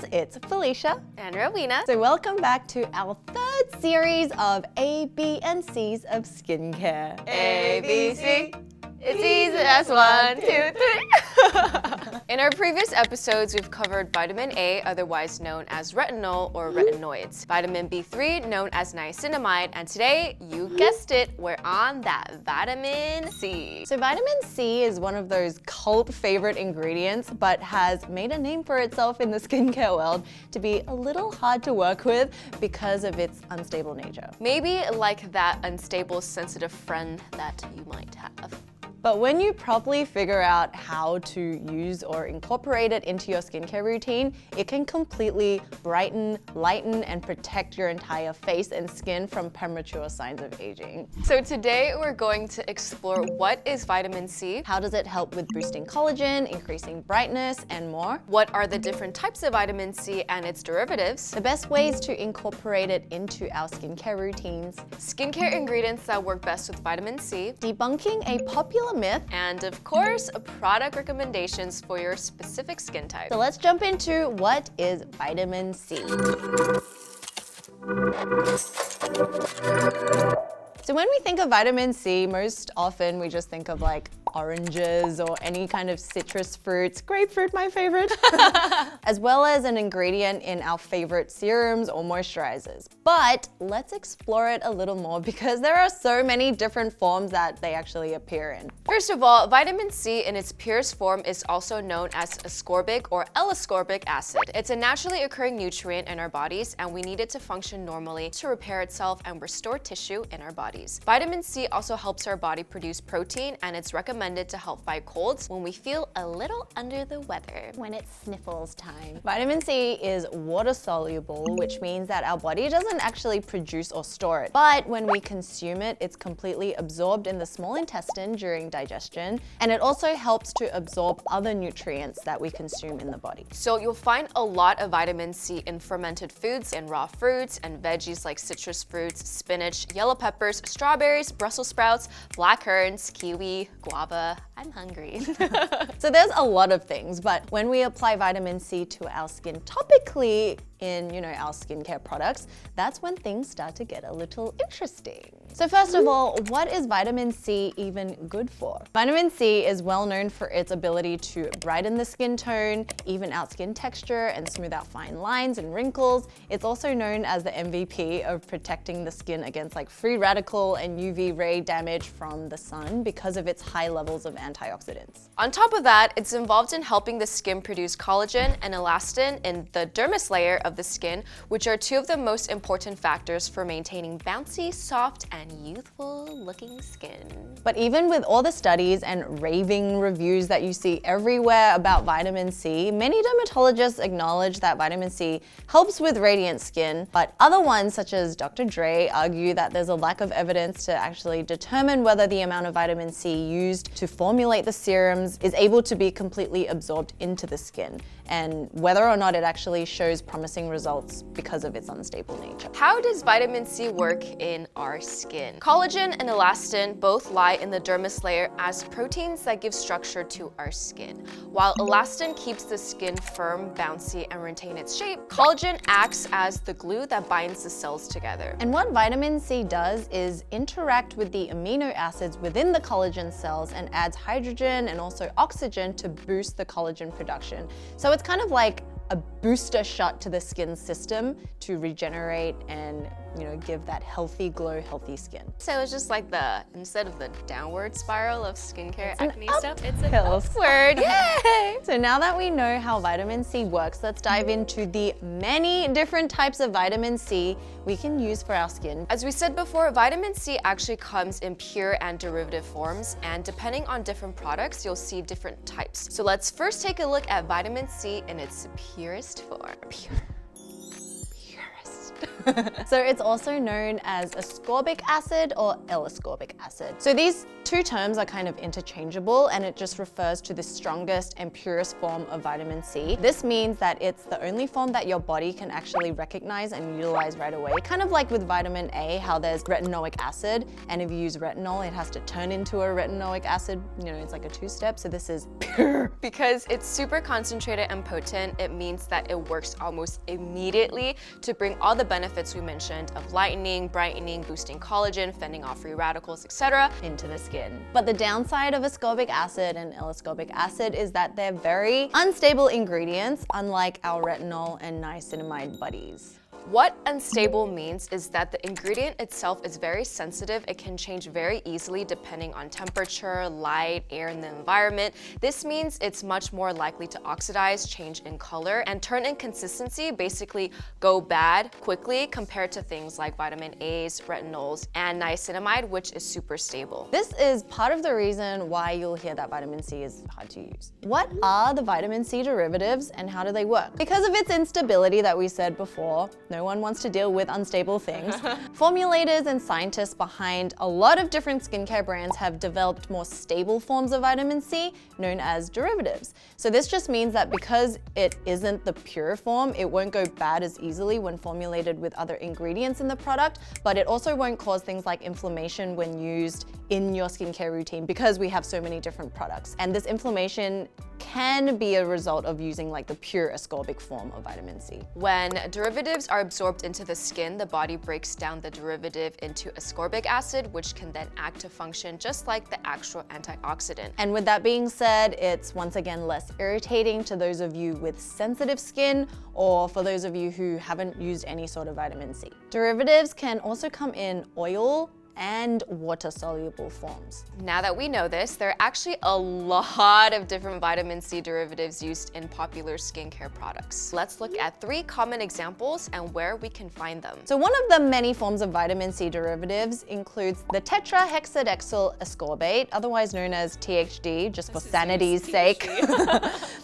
guys, it's Felicia and Rowena. So welcome back to our third series of A, B, and C's of skincare. A, B, C. It's easy as 1, 2, 3. In our previous episodes, we've covered vitamin A, otherwise known as retinol or retinoids, vitamin B3, known as niacinamide, and today, you guessed it, we're on that vitamin C. So vitamin C is one of those cult favorite ingredients, but has made a name for itself in the skincare world to be a little hard to work with because of its unstable nature. Maybe like that unstable, sensitive friend that you might have. But when you properly figure out how to use or incorporate it into your skincare routine, it can completely brighten, lighten, and protect your entire face and skin from premature signs of aging. So today we're going to explore what is vitamin C, how does it help with boosting collagen, increasing brightness, and more, what are the different types of vitamin C and its derivatives, the best ways to incorporate it into our skincare routines, skincare ingredients that work best with vitamin C, debunking a popular myth, and of course, product recommendations for your specific skin type. So let's jump into what is vitamin C. So when we think of vitamin C, most often we just think of like oranges or any kind of citrus fruits, grapefruit my favorite, as well as an ingredient in our favorite serums or moisturizers. But let's explore it a little more because there are so many different forms that they actually appear in. First of all, vitamin C in its purest form is also known as ascorbic or L-ascorbic acid. It's a naturally occurring nutrient in our bodies and we need it to function normally to repair itself and restore tissue in our bodies. Vitamin C also helps our body produce protein and it's recommended to help fight colds when we feel a little under the weather. When it's sniffles time. Vitamin C is water soluble, which means that our body doesn't actually produce or store it. But when we consume it, it's completely absorbed in the small intestine during digestion, and it also helps to absorb other nutrients that we consume in the body. So you'll find a lot of vitamin C in fermented foods and raw fruits and veggies like citrus fruits, spinach, yellow peppers, strawberries, Brussels sprouts, black currants, kiwi, guava. I'm hungry. So there's a lot of things, but when we apply vitamin C to our skin topically in, our skincare products, that's when things start to get a little interesting. So first of all, what is vitamin C even good for? Vitamin C is well known for its ability to brighten the skin tone, even out skin texture, and smooth out fine lines and wrinkles. It's also known as the MVP of protecting the skin against like free radical and UV ray damage from the sun because of its high levels of antioxidants. On top of that, it's involved in helping the skin produce collagen and elastin in the dermis layer of the skin, which are two of the most important factors for maintaining bouncy, soft, and youthful looking skin. But even with all the studies and raving reviews that you see everywhere about vitamin C, many dermatologists acknowledge that vitamin C helps with radiant skin, but other ones such as Dr. Dre argue that there's a lack of evidence to actually determine whether the amount of vitamin C used to formulate the serums is able to be completely absorbed into the skin, and whether or not it actually shows promising results because of its unstable nature. How does vitamin C work in our skin? Collagen and elastin both lie in the dermis layer as proteins that give structure to our skin. While elastin keeps the skin firm, bouncy, and retain its shape, collagen acts as the glue that binds the cells together. And what vitamin C does is interact with the amino acids within the collagen cells and adds hydrogen and also oxygen to boost the collagen production. So it's kind of like a booster shot to the skin system to regenerate and give that healthy glow, healthy skin. So it's just like instead of the downward spiral of skincare acne stuff, it's an uphill. upward. Yay! So now that we know how vitamin C works, let's dive into the many different types of vitamin C we can use for our skin. As we said before, vitamin C actually comes in pure and derivative forms, and depending on different products, you'll see different types. So let's first take a look at vitamin C in its purest form. Purest. So it's also known as ascorbic acid or L-ascorbic acid. So these two terms are kind of interchangeable, and it just refers to the strongest and purest form of vitamin C. This means that it's the only form that your body can actually recognize and utilize right away. Kind of like with vitamin A, how there's retinoic acid, and if you use retinol, it has to turn into a retinoic acid. You know, it's like a two-step, so this is pure. Because it's super concentrated and potent, it means that it works almost immediately to bring all the benefits we mentioned of lightening, brightening, boosting collagen, fending off free radicals, etc. into the skin. But the downside of ascorbic acid and L-ascorbic acid is that they're very unstable ingredients, unlike our retinol and niacinamide buddies. What unstable means is that the ingredient itself is very sensitive. It can change very easily depending on temperature, light, air, and the environment. This means it's much more likely to oxidize, change in color, and turn in consistency, basically go bad quickly compared to things like vitamin A's, retinols, and niacinamide, which is super stable. This is part of the reason why you'll hear that vitamin C is hard to use. What are the vitamin C derivatives and how do they work? Because of its instability that we said before, no one wants to deal with unstable things. Formulators and scientists behind a lot of different skincare brands have developed more stable forms of vitamin C known as derivatives. So this just means that because it isn't the pure form, it won't go bad as easily when formulated with other ingredients in the product, but it also won't cause things like inflammation when used in your skincare routine because we have so many different products. And this inflammation can be a result of using like the pure ascorbic form of vitamin C. When derivatives are absorbed into the skin, the body breaks down the derivative into ascorbic acid, which can then act to function just like the actual antioxidant. And with that being said, it's once again less irritating to those of you with sensitive skin or for those of you who haven't used any sort of vitamin C. Derivatives can also come in oil and water-soluble forms. Now that we know this, there are actually a lot of different vitamin C derivatives used in popular skincare products. Let's look at 3 common examples and where we can find them. So one of the many forms of vitamin C derivatives includes the tetrahexadecyl ascorbate, otherwise known as THD, just for sanity's sake.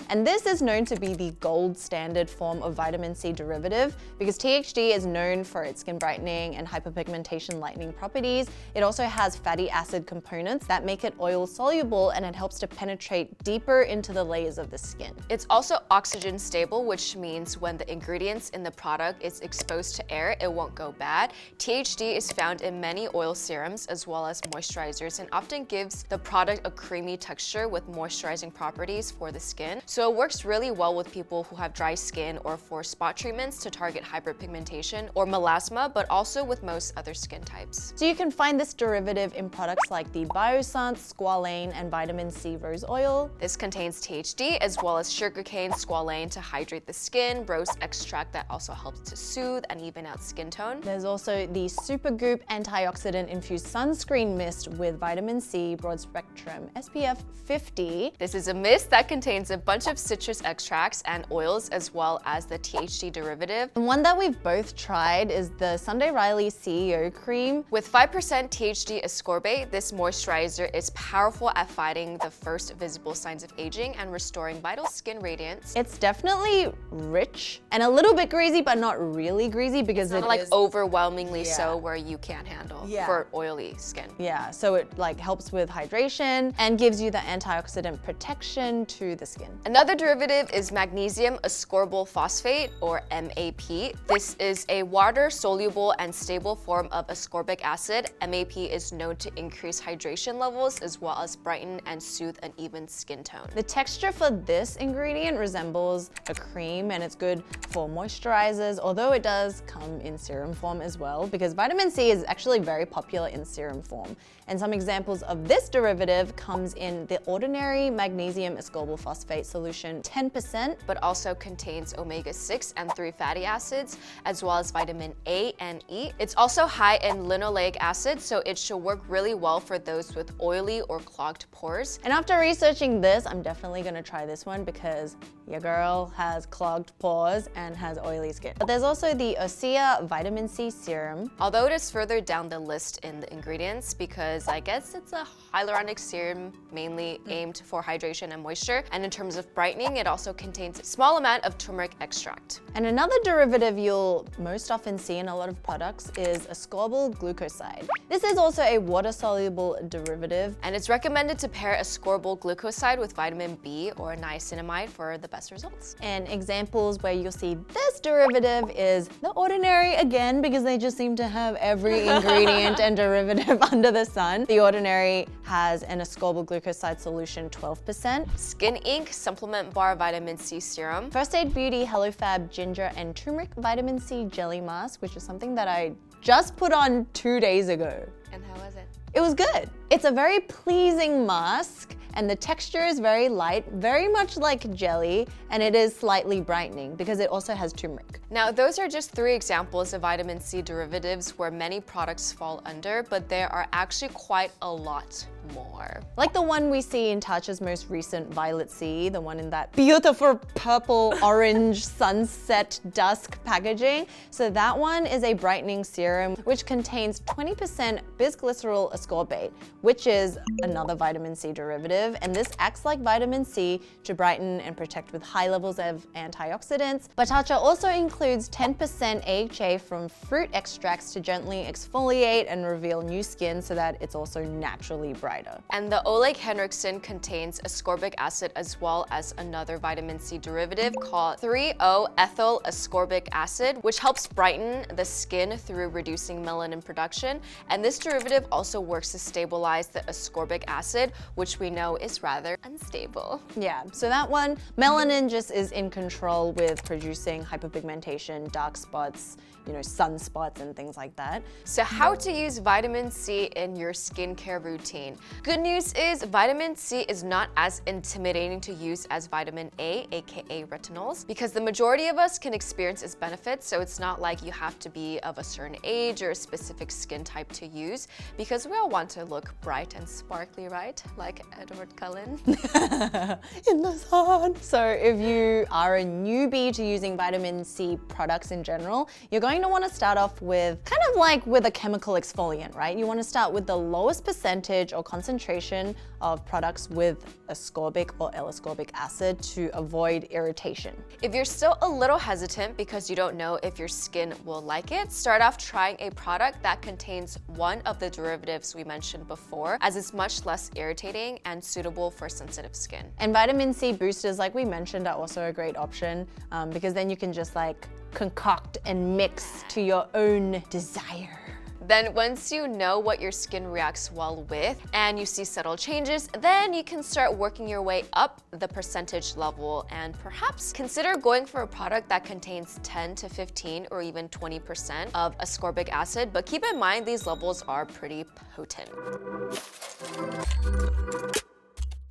And this is known to be the gold standard form of vitamin C derivative because THD is known for its skin brightening and hyperpigmentation lightening properties. It also has fatty acid components that make it oil soluble, and it helps to penetrate deeper into the layers of the skin. It's also oxygen stable, which means when the ingredients in the product is exposed to air, it won't go bad. THD is found in many oil serums as well as moisturizers and often gives the product a creamy texture with moisturizing properties for the skin. So it works really well with people who have dry skin or for spot treatments to target hyperpigmentation or melasma, but also with most other skin types. So you can find this derivative in products like the Biossance, Squalane, and vitamin C rose oil. This contains THD as well as sugarcane squalane to hydrate the skin, rose extract that also helps to soothe and even out skin tone. There's also the Supergoop antioxidant infused sunscreen mist with vitamin C broad spectrum SPF 50. This is a mist that contains a bunch of citrus extracts and oils as well as the THD derivative. And one that we've both tried is the Sunday Riley CEO cream. With 5% THD ascorbate, this moisturizer is powerful at fighting the first visible signs of aging and restoring vital skin radiance. It's definitely rich and a little bit greasy, but not really greasy because It's not like overwhelmingly so where you can't handle Yeah. for oily skin. Yeah, so it like helps with hydration and gives you the antioxidant protection to the skin. Another derivative is magnesium ascorbyl phosphate, or MAP. This is a water-soluble and stable form of ascorbic acid. MAP is known to increase hydration levels as well as brighten and soothe an even skin tone. The texture for this ingredient resembles a cream, and it's good for moisturizers, although it does come in serum form as well because vitamin C is actually very popular in serum form. And some examples of this derivative comes in the ordinary magnesium ascorbyl phosphate solution 10%, but also contains omega-6 and 3 fatty acids, as well as vitamin A and E. It's also high in linoleic acid, so it should work really well for those with oily or clogged pores. And after researching this, I'm definitely gonna try this one because your girl has clogged pores and has oily skin. But there's also the Osea Vitamin C Serum. Although it is further down the list in the ingredients because I guess it's a hyaluronic serum mainly aimed for hydration and moisture. And in terms of brightening, it also contains a small amount of turmeric extract. And another derivative you'll most often see in a lot of products is ascorbyl glucoside. This is also a water-soluble derivative. And it's recommended to pair ascorbyl glucoside with vitamin B or niacinamide for the best results. And examples where you'll see this derivative is The Ordinary, again, because they just seem to have every ingredient and derivative under the sun. The Ordinary has an ascorbyl glucoside solution 12%. Skin Inc. Supplement Bar Vitamin C Serum. First Aid Beauty HelloFab Ginger and Turmeric Vitamin C Jelly Mask, which is something that I just put on 2 days ago. And how was it? It was good. It's a very pleasing mask and the texture is very light, very much like jelly, and it is slightly brightening because it also has turmeric. Now, those are just 3 examples of vitamin C derivatives where many products fall under, but there are actually quite a lot more. Like the one we see in Tatcha's most recent Violet C, the one in that beautiful purple orange sunset dusk packaging. So that one is a brightening serum which contains 20% bisglycerol ascorbate, which is another vitamin C derivative. And this acts like vitamin C to brighten and protect with high levels of antioxidants. But Tatcha also includes 10% AHA from fruit extracts to gently exfoliate and reveal new skin so that it's also naturally brighter. And the Oleic Henriksen contains ascorbic acid as well as another vitamin C derivative called 3-O-ethyl ascorbic acid, which helps brighten the skin through reducing melanin production. And this derivative also works to stabilize the ascorbic acid, which we know is rather unstable. Yeah, so that one, melanin just is in control with producing hyperpigmentation, dark spots, sunspots and things like that. So how to use vitamin C in your skincare routine. Good news is vitamin C is not as intimidating to use as vitamin A, aka retinols, because the majority of us can experience its benefits, so it's not like you have to be of a certain age or a specific skin type to use, because we all want to look bright and sparkly, right? Like Edward Cullen. In the sun. So if you are a newbie to using vitamin C products in general, you're going to want to start off with kind of like with a chemical exfoliant, right? You want to start with the lowest percentage or concentration of products with ascorbic or L-ascorbic acid to avoid irritation. If you're still a little hesitant because you don't know if your skin will like it, start off trying a product that contains one of the derivatives we mentioned before, as it's much less irritating and suitable for sensitive skin. And vitamin C boosters, like we mentioned, are also a great option because then you can just like concoct and mix to your own desire. Then once you know what your skin reacts well with and you see subtle changes, then you can start working your way up the percentage level and perhaps consider going for a product that contains 10 to 15 or even 20% of ascorbic acid, but keep in mind these levels are pretty potent.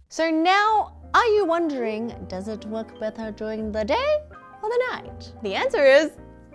So now, are you wondering, does it work better during the day or the night? The answer is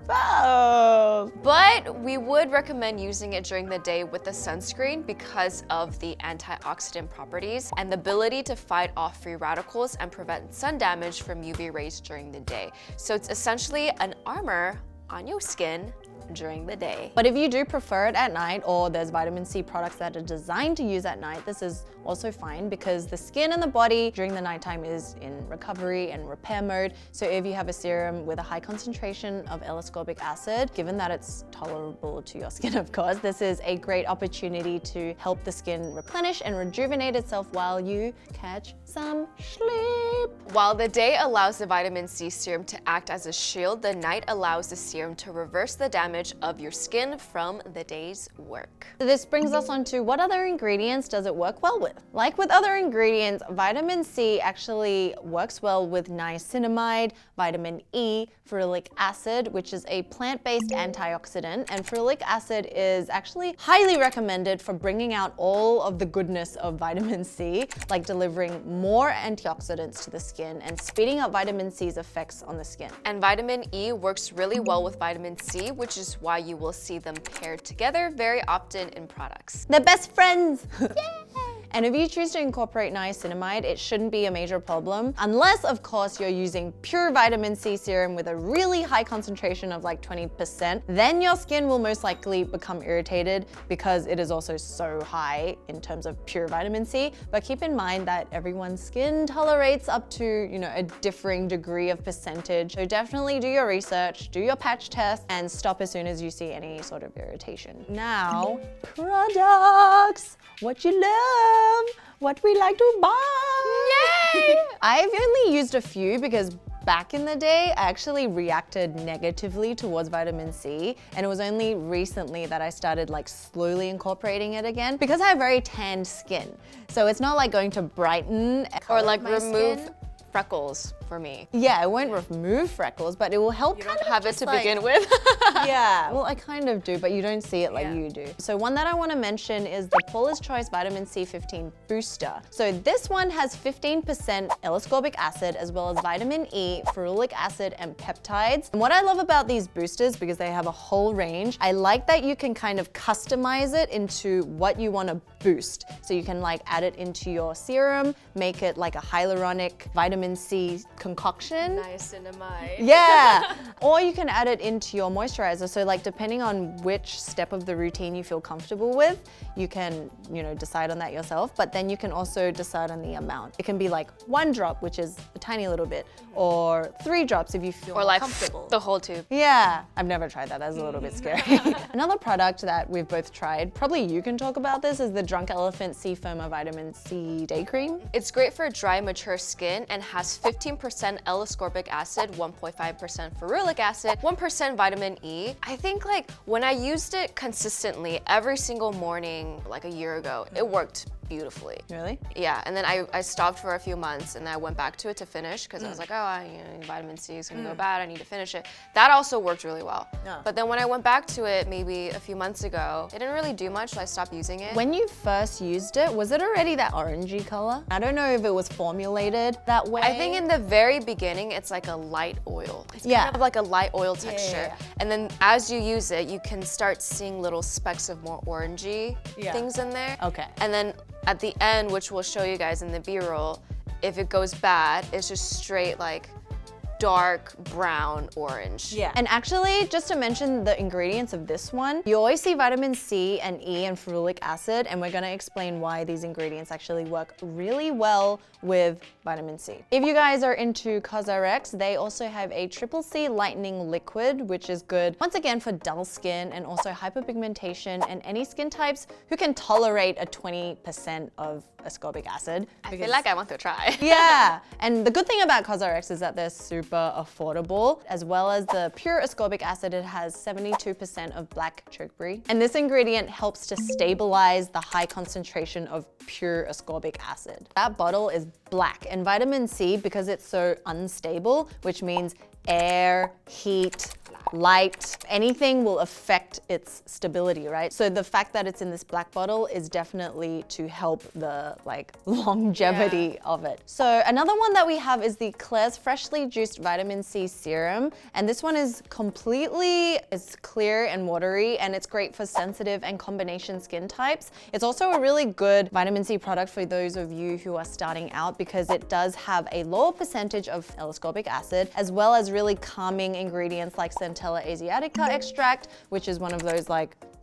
both. But we would recommend using it during the day with the sunscreen because of the antioxidant properties and the ability to fight off free radicals and prevent sun damage from UV rays during the day. So it's essentially an armor on your skin during the day. But if you do prefer it at night, or there's vitamin C products that are designed to use at night, this is also fine because the skin and the body during the nighttime is in recovery and repair mode. So if you have a serum with a high concentration of L-ascorbic acid, given that it's tolerable to your skin, of course, this is a great opportunity to help the skin replenish and rejuvenate itself while you catch some sleep. While the day allows the vitamin C serum to act as a shield, the night allows the serum to reverse the damage of your skin from the day's work. This brings us on to what other ingredients does it work well with? Like with other ingredients, vitamin C actually works well with niacinamide, vitamin E, ferulic acid, which is a plant-based antioxidant, and ferulic acid is actually highly recommended for bringing out all of the goodness of vitamin C, like delivering more antioxidants to the skin and speeding up vitamin C's effects on the skin. And vitamin E works really well with vitamin C, which is why you will see them paired together very often in products. They're best friends! Yay! And if you choose to incorporate niacinamide, it shouldn't be a major problem, unless of course you're using pure vitamin C serum with a really high concentration of like 20%, then your skin will most likely become irritated because it is also so high in terms of pure vitamin C. But keep in mind that everyone's skin tolerates up to, a differing degree of percentage. So definitely do your research, do your patch test, and stop as soon as you see any sort of irritation. Now, products, what you love, what we like to buy. Yay! I've only used a few because back in the day, I actually reacted negatively towards vitamin C, and it was only recently that I started like slowly incorporating it again because I have very tanned skin. So it's not like going to brighten or like my remove skin. freckles for me. Yeah, it won't remove freckles, but it will help You kind don't of have it to begin with. Yeah, well, I kind of do, but you don't see it like you do. So one that I want to mention is the Paula's Choice Vitamin C15 Booster. So this one has 15% L-ascorbic acid as well as vitamin E, ferulic acid, and peptides. And what I love about these boosters, because they have a whole range, I like that you can kind of customize it into what you want to boost. So you can like add it into your serum, make it like a hyaluronic vitamin C concoction. Niacinamide. Yeah, or you can add it into your moisturizer. So like depending on which step of the routine you feel comfortable with, you can, decide on that yourself, but then you can also decide on the amount. It can be like 1 drop, which is a tiny little bit, or 3 drops if you feel or more like comfortable. the whole tube. Yeah, I've never tried that. That's a little bit scary. Another product that we've both tried, probably you can talk about this, is the Drunk Elephant C Firma Vitamin C Day Cream. It's great for dry, mature skin and has 15% L-ascorbic acid, 1.5% ferulic acid, 1% vitamin E. I think like when I used it consistently every single morning like a year ago, it worked beautifully. Really? Yeah, and then I stopped for a few months and then I went back to it to finish because I was like, vitamin C is gonna go bad, I need to finish it. That also worked really well. Yeah. But then when I went back to it maybe a few months ago, it didn't really do much, so I stopped using it. When you first used it, was it already that orangey color? I don't know if it was formulated that way. I think in the very beginning, it's like a light oil. It's kind of like a light oil texture. And then as you use it, you can start seeing little specks of more orangey things in there. Okay. And then at the end, which we'll show you guys in the B-roll, if it goes bad, it's just straight like dark brown orange. Yeah. And actually, just to mention the ingredients of this one, you always see vitamin C and E and ferulic acid, and we're gonna explain why these ingredients actually work really well with vitamin C. If you guys are into COSRX, they also have a triple C lightening liquid, which is good, once again, for dull skin and also hyperpigmentation and any skin types who can tolerate a 20% of ascorbic acid. I feel like I want to try. Yeah, and the good thing about COSRX is that they're super affordable, as well as the pure ascorbic acid. It has 72% of black chokeberry, and this ingredient helps to stabilize the high concentration of pure ascorbic acid. That bottle is black, and vitamin C, because it's so unstable, which means air, heat, light, anything will affect its stability, right? So the fact that it's in this black bottle is definitely to help the longevity of it. So another one that we have is the Klairs Freshly Juiced Vitamin C Serum. And this one is it's clear and watery, and it's great for sensitive and combination skin types. It's also a really good vitamin C product for those of you who are starting out because it does have a lower percentage of L-ascorbic acid, as well as really calming ingredients like Centella asiatica extract, which is one of those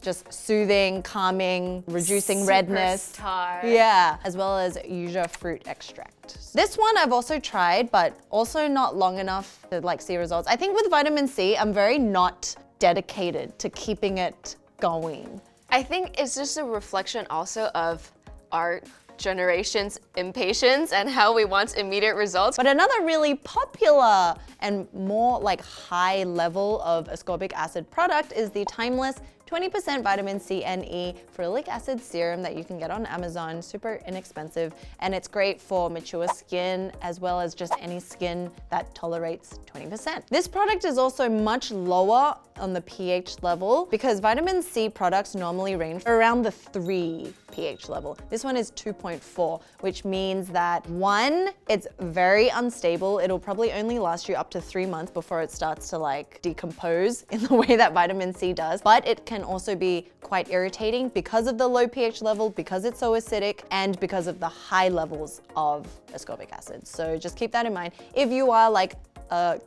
just soothing, calming, reducing redness. Yeah, as well as Yuja fruit extract. This one I've also tried, but also not long enough to see results. I think with vitamin C, I'm very not dedicated to keeping it going. I think it's just a reflection also of our generation's impatience and how we want immediate results. But another really popular and more high level of ascorbic acid product is the timeless 20% vitamin C and E ferulic acid serum that you can get on Amazon, super inexpensive, and it's great for mature skin as well as just any skin that tolerates 20%. This product is also much lower on the pH level because vitamin C products normally range around the 3 pH level. This one is 2.4, which means that 1, it's very unstable. It'll probably only last you up to 3 months before it starts to like decompose in the way that vitamin C does. But it can also be quite irritating because of the low pH level, because it's so acidic, and because of the high levels of ascorbic acid. So just keep that in mind. If you are like a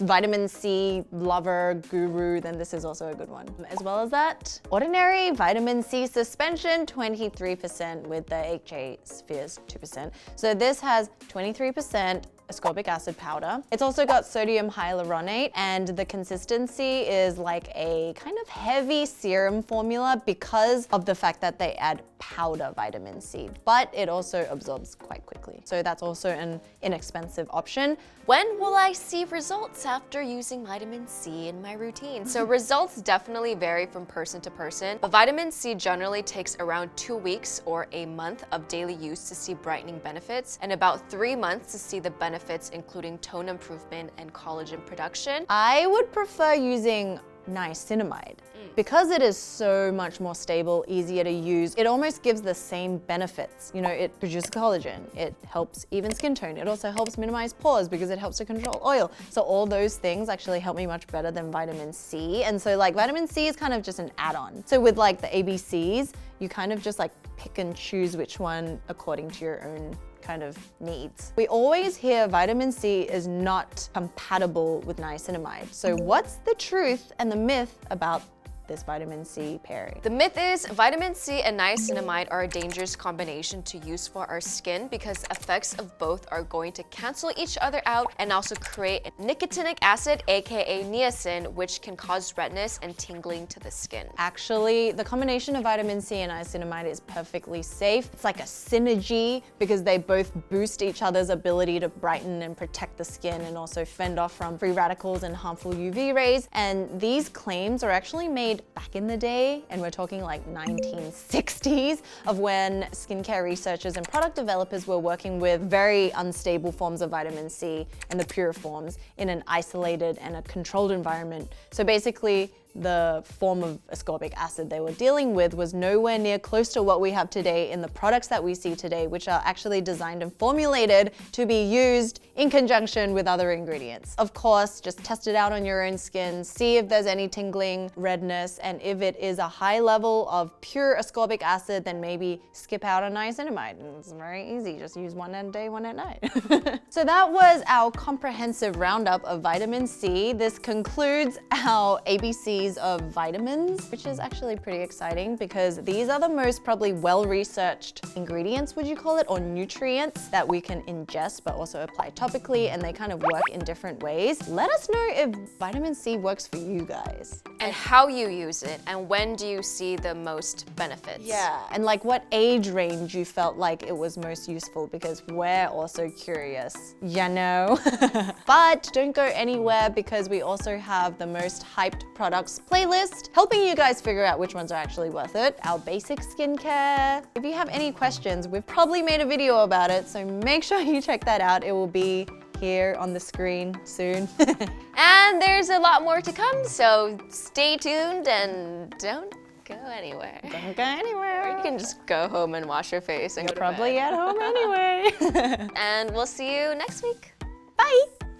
vitamin C lover guru, then this is also a good one. As well as that, ordinary vitamin C suspension, 23% with the HA spheres 2%. So this has 23% ascorbic acid powder. It's also got sodium hyaluronate, and the consistency is like a kind of heavy serum formula because of the fact that they add powder vitamin C, but it also absorbs quite quickly. So that's also an inexpensive option. When will I see results after using vitamin C in my routine? So results definitely vary from person to person, but vitamin C generally takes around 2 weeks or a month of daily use to see brightening benefits, and about 3 months to see the benefits including tone improvement and collagen production. I would prefer using niacinamide because it is so much more stable, easier to use. It almost gives the same benefits. You know, it produces collagen, it helps even skin tone, it also helps minimize pores because it helps to control oil. So all those things actually help me much better than vitamin C. And so like vitamin C is kind of just an add-on. So with like the ABCs, you kind of just like pick and choose which one according to your own kind of needs. We always hear vitamin C is not compatible with niacinamide. So what's the truth and the myth about this vitamin C pairing? The myth is vitamin C and niacinamide are a dangerous combination to use for our skin because effects of both are going to cancel each other out and also create nicotinic acid, aka niacin, which can cause redness and tingling to the skin. Actually, the combination of vitamin C and niacinamide is perfectly safe. It's like a synergy because they both boost each other's ability to brighten and protect the skin and also fend off from free radicals and harmful UV rays. And these claims are actually made back in the day, and we're talking like 1960s, of when skincare researchers and product developers were working with very unstable forms of vitamin C and the pure forms in an isolated and a controlled environment. So basically, the form of ascorbic acid they were dealing with was nowhere near close to what we have today in the products that we see today, which are actually designed and formulated to be used in conjunction with other ingredients. Of course, just test it out on your own skin, see if there's any tingling, redness, and if it is a high level of pure ascorbic acid, then maybe skip out on niacinamide. And it's very easy, just use one at day, one at night. So that was our comprehensive roundup of vitamin C. This concludes our ABCs of vitamins, which is actually pretty exciting because these are the most probably well-researched ingredients, would you call it, or nutrients that we can ingest but also apply topically, and they kind of work in different ways. Let us know if vitamin C works for you guys. And how you use it, and when do you see the most benefits? Yeah, and like what age range you felt like it was most useful, because we're also curious, you know? But don't go anywhere because we also have the most hyped products playlist, helping you guys figure out which ones are actually worth it. Our basic skincare. If you have any questions, we've probably made a video about it, so make sure you check that out. It will be here on the screen soon. And there's a lot more to come, so stay tuned and don't go anywhere. Don't go anywhere. Or you can just go home and wash your face and You're probably at home anyway. And we'll see you next week. Bye.